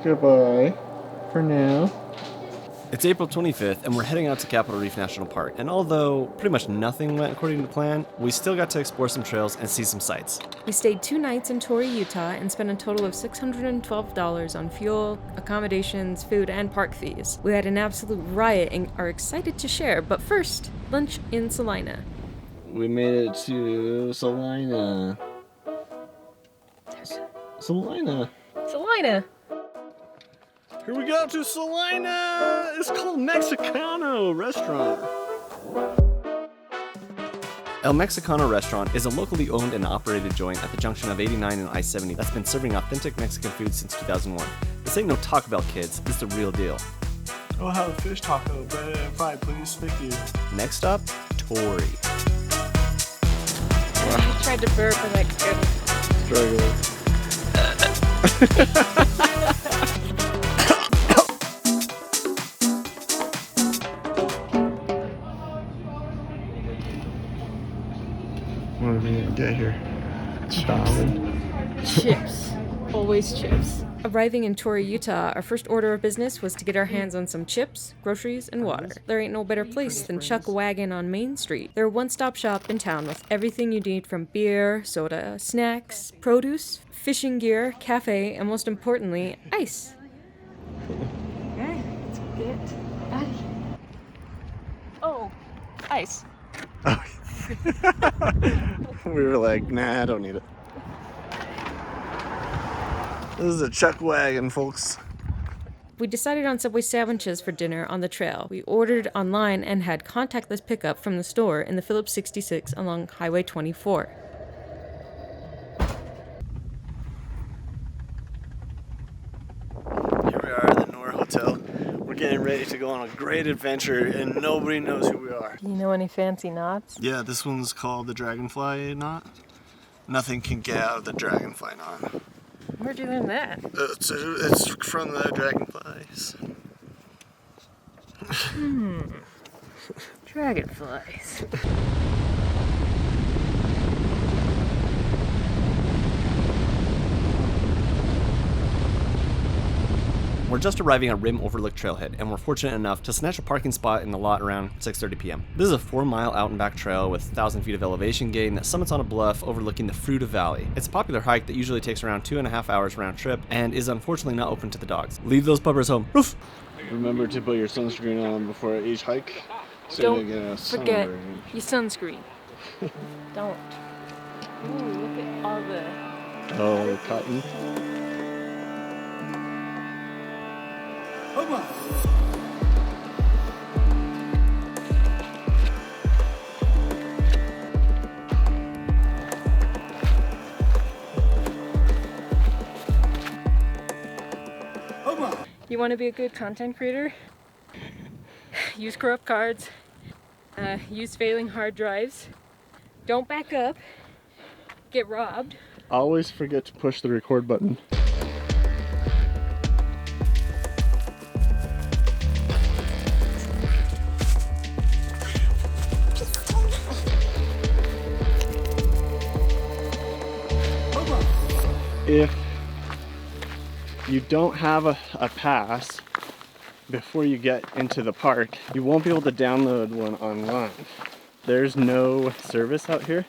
Goodbye for now. It's April 25th, and we're heading out to Capitol Reef National Park. And although pretty much nothing went according to plan, we still got to explore some trails and see some sights. We stayed 2 nights in Torrey, Utah, and spent a total of $612 on fuel, accommodations, food, and park fees. We had an absolute riot and are excited to share, but first, lunch in Salina. We made it to Salina. Salina. Salina! Here we go to Salina! It's called Mexicano restaurant. El Mexicano restaurant is a locally owned and operated joint at the junction of 89 and I-70 that's been serving authentic Mexican food since 2001. This ain't no Taco Bell, kids. This is the real deal. I'll have a fish taco, bread and fried, please. Thank you. Next stop, Torrey. I tried to burp and I couldn't. What are we gonna get here? Salad. Chips. Always chips. Arriving in Torrey, Utah, our first order of business was to get our hands on some chips, groceries, and water. There ain't no better place than Chak Wagon on Main Street. They're a one-stop shop in town with everything you need from beer, soda, snacks, produce, fishing gear, cafe, and most importantly, ice. Okay, let's get ice. Oh, ice. We were like, nah, I don't need it. This is a Chak Wagon, folks. We decided on Subway sandwiches for dinner on the trail. We ordered online and had contactless pickup from the store in the Phillips 66 along Highway 24. Here we are at the Noor Hotel. We're getting ready to go on a great adventure and nobody knows who we are. Do you know any fancy knots? Yeah, this one's called the Dragonfly knot. Nothing can get out of the Dragonfly knot. Where'd you learn that? It's from the dragonflies. Dragonflies. We're just arriving at Rim Overlook Trailhead, and we're fortunate enough to snatch a parking spot in the lot around 6:30 p.m. This is a 4-mile out and back trail with 1,000 feet of elevation gain that summits on a bluff overlooking the Fremont Valley. It's a popular hike that usually takes around 2.5 hours round trip and is unfortunately not open to the dogs. Leave those puppers home. Roof! Remember to put your sunscreen on before each hike. So Don't you get a forget sunburn. your sunscreen. Don't. Ooh, look at all the... Oh, cotton. Come on. You want to be a good content creator? Use corrupt cards. Use failing hard drives. Don't back up. Get robbed. Always forget to push the record button. If you don't have a pass before you get into the park, you won't be able to download one online. There's no service out here,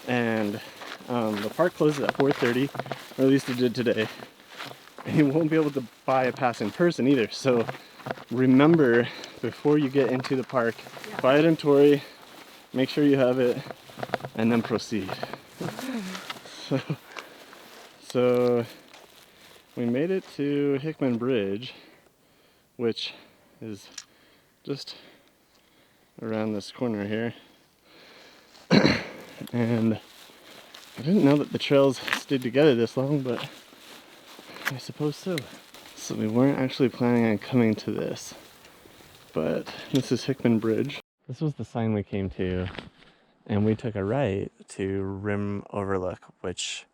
and the park closes at 4:30, or at least it did today. And you won't be able to buy a pass in person either. So remember, before you get into the park, buy it in Torrey, make sure you have it, and then proceed. So we made it to Hickman Bridge, which is just around this corner here. And I didn't know that the trails stayed together this long, but I suppose so. So we weren't actually planning on coming to this, but this is Hickman Bridge. This was the sign we came to, and we took a right to Rim Overlook, which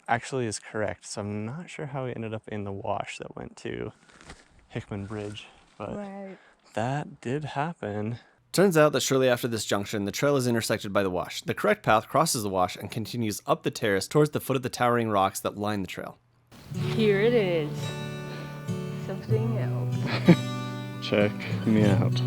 actually is correct. So I'm not sure how we ended up in the wash that went to Hickman Bridge, but Right. that did happen. Turns out that shortly after this junction, the trail is intersected by the wash. The correct path crosses the wash and continues up the terrace towards the foot of the towering rocks that line the trail. Here it is. Something else. Check me out.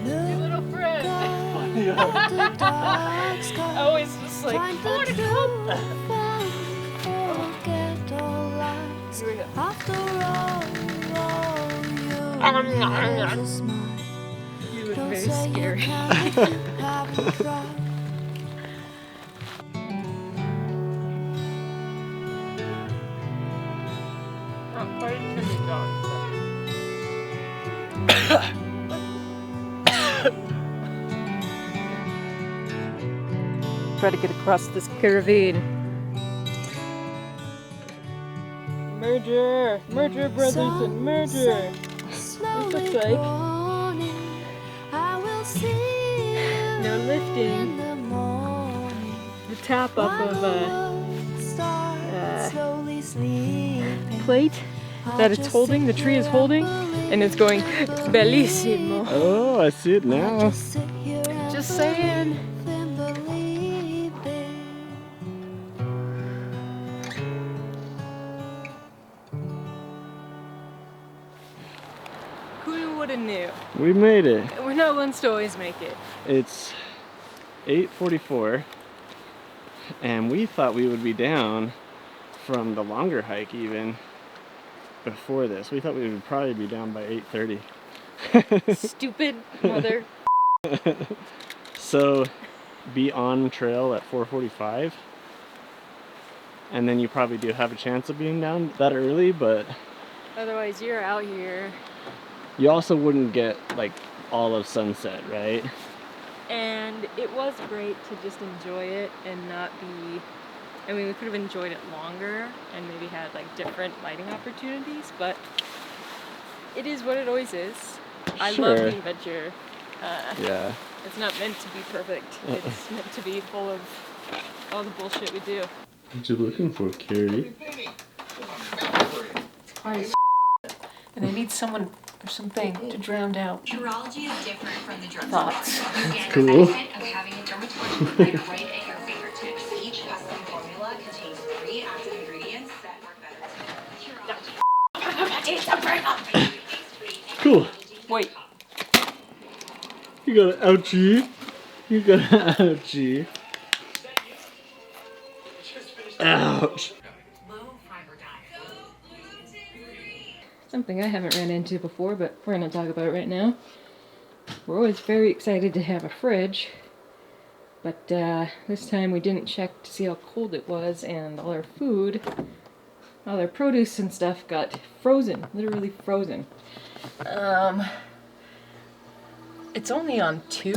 Your little friend. I always just like, I want to come. Here we go. You look very scary. Not quite as many dogs. Try to get across this ravine. Merger! Merger, brothers, and merger! This looks like no lifting. The top up of a plate that it's holding, the tree is holding, and it's going bellissimo. Oh, I see it now. Just saying. Who would have knew? We made it. We're not ones to always make it. It's 8:44, and we thought we would be down from the longer hike even before this. We thought we would probably be down by 8:30. Stupid mother. So be on trail at 4:45, and then you probably do have a chance of being down that early, but Otherwise, you're out here. you also wouldn't get like all of sunset, right? And it was great to just enjoy it and not be, I mean, we could have enjoyed it longer and maybe had like different lighting opportunities, but it is what it always is. I love the adventure. Yeah. It's not meant to be perfect. It's meant to be full of all the bullshit we do. What you looking for, Kari? It's hard as and I need someone or something to drown out urology is different from the drug thoughts. That's cool. The benefit of having a dermatologist provider right at your fingertips. Each custom formula contains 3 active ingredients that work better together. Cool. Wait. You got an ouchie. You got an ouchie. Ouch. Something I haven't ran into before, but we're gonna talk about it right now. We're always very excited to have a fridge, but this time we didn't check to see how cold it was, and all our food, all our produce and stuff got frozen, literally frozen. It's only on 2?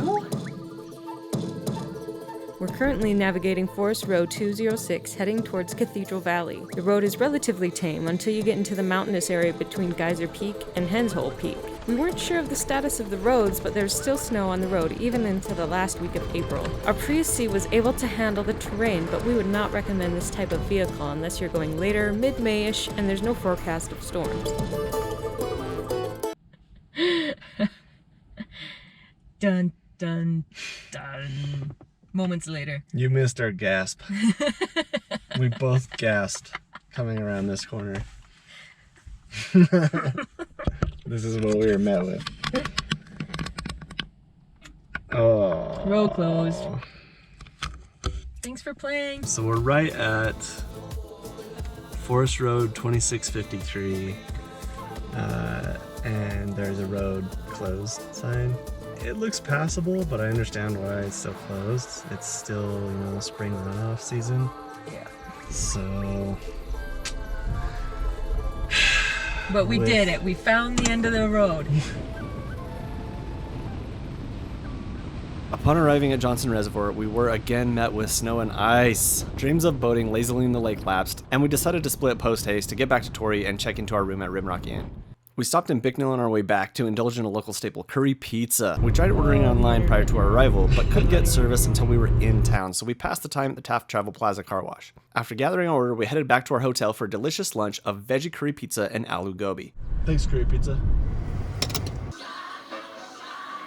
We're currently navigating Forest Road 206 heading towards Cathedral Valley. The road is relatively tame until you get into the mountainous area between Geyser Peak and Hens Hole Peak. We weren't sure of the status of the roads, but there's still snow on the road even into the last week of April. Our Prius C was able to handle the terrain, but we would not recommend this type of vehicle unless you're going later, mid-May-ish, and there's no forecast of storms. Dun dun dun. Moments later. You missed our gasp. We both gasped coming around this corner. This is what we were met with. Oh. Road closed. Thanks for playing. So we're right at Forest Road 2653, and there's a road closed sign. It looks passable, but I understand why it's still closed. It's still, spring runoff season. Yeah. So... But we did it. We found the end of the road. Upon arriving at Johnson Reservoir, we were again met with snow and ice. Dreams of boating lazily in the lake lapsed, and we decided to split post-haste to get back to Torrey and check into our room at Rimrock Inn. We stopped in Bicknell on our way back to indulge in a local staple, curry pizza. We tried ordering online prior to our arrival, but couldn't get service until we were in town, so we passed the time at the Taft Travel Plaza car wash. After gathering our order, we headed back to our hotel for a delicious lunch of veggie curry pizza and aloo gobi. Thanks, curry pizza.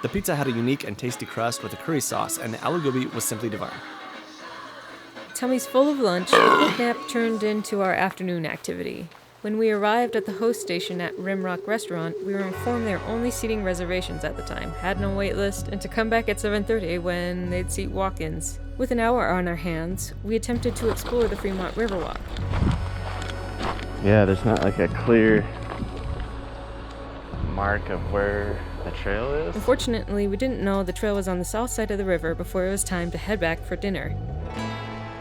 The pizza had a unique and tasty crust with a curry sauce, and the aloo gobi was simply divine. Tummies full of lunch, the nap turned into our afternoon activity. When we arrived at the host station at Rimrock Restaurant, we were informed they were only seating reservations at the time, had no wait list, and to come back at 7:30 when they'd seat walk-ins. With an hour on our hands, we attempted to explore the Fremont Riverwalk. Yeah, there's not like a clear mark of where the trail is. Unfortunately, we didn't know the trail was on the south side of the river before it was time to head back for dinner.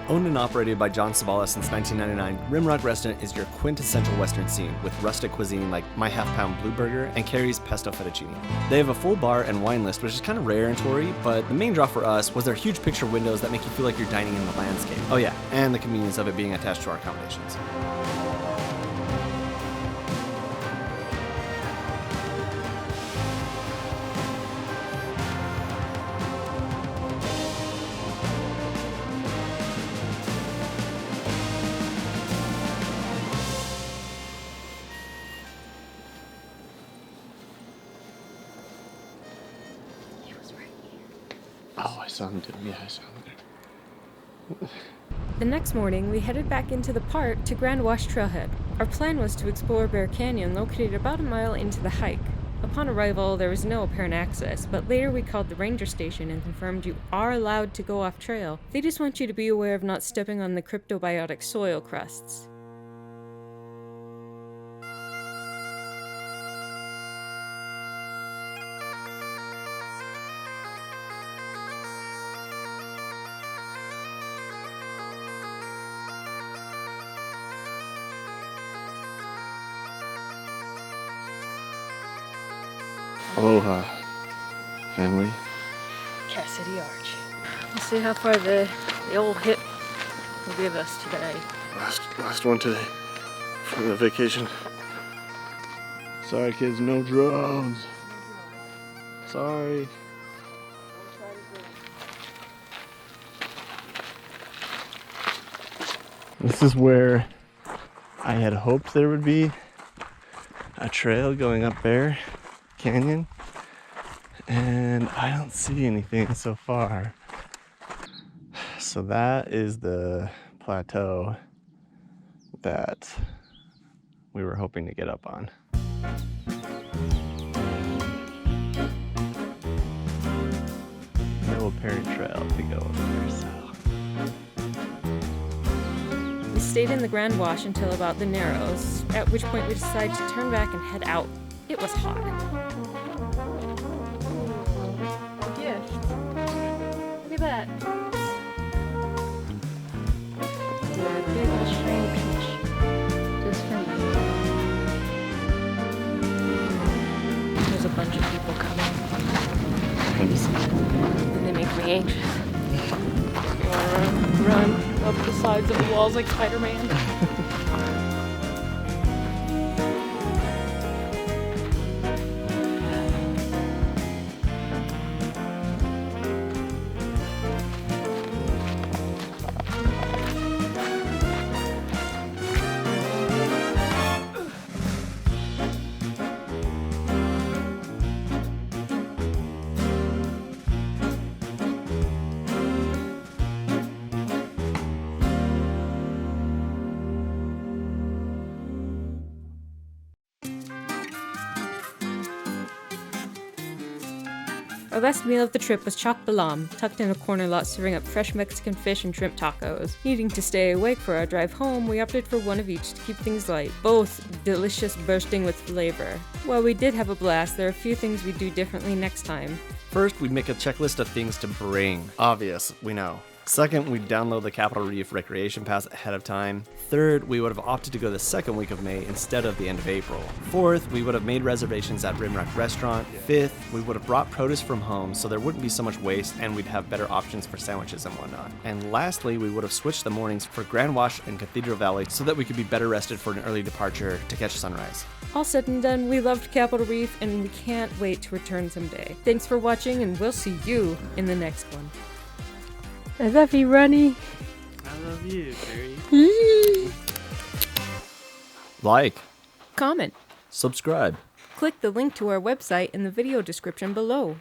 Owned and operated by John Sabala since 1999, Rimrock Restaurant is your quintessential Western scene with rustic cuisine like My Half Pound Blue Burger and Kari's Pesto Fettuccine. They have a full bar and wine list, which is kind of rare in Torrey, but the main draw for us was their huge picture windows that make you feel like you're dining in the landscape. Oh yeah, and the convenience of it being attached to our accommodations. Oh, I saw him too. Yeah, I saw him there. The next morning, we headed back into the park to Grand Wash Trailhead. Our plan was to explore Bear Canyon, located about a mile into the hike. Upon arrival, there was no apparent access, but later we called the ranger station and confirmed you are allowed to go off trail. They just want you to be aware of not stepping on the cryptobiotic soil crusts. Aloha, family. Cassidy Arch. We'll see how far the old hip will give us today. Last one today from the vacation. Sorry, kids, no drones. Sorry. This is where I had hoped there would be a trail going up Bear Canyon, and I don't see anything so far. So that is the plateau that we were hoping to get up on. No apparent trail to go over there, so. We stayed in the Grand Wash until about the Narrows, at which point we decided to turn back and head out. It was hot. Gift. Look at that. Yeah, big old string peach. Just for me. There's a bunch of people coming. And they make me anxious. I want to run up the sides of the walls like Spider-Man. Our last meal of the trip was Chak Balam, tucked in a corner lot serving up fresh Mexican fish and shrimp tacos. Needing to stay awake for our drive home, we opted for one of each to keep things light, both delicious, bursting with flavor. While we did have a blast, there are a few things we'd do differently next time. First, we'd make a checklist of things to bring. Obvious, we know. Second, we'd download the Capitol Reef Recreation Pass ahead of time. Third, we would have opted to go the second week of May instead of the end of April. Fourth, we would have made reservations at Rimrock Restaurant. Fifth, we would have brought produce from home so there wouldn't be so much waste and we'd have better options for sandwiches and whatnot. And lastly, we would have switched the mornings for Grand Wash and Cathedral Valley so that we could be better rested for an early departure to catch sunrise. All said and done, we loved Capitol Reef and we can't wait to return someday. Thanks for watching and we'll see you in the next one. I love you, Ronnie. I love you, Kari. Like, Comment. subscribe. Click the link to our website in the video description below.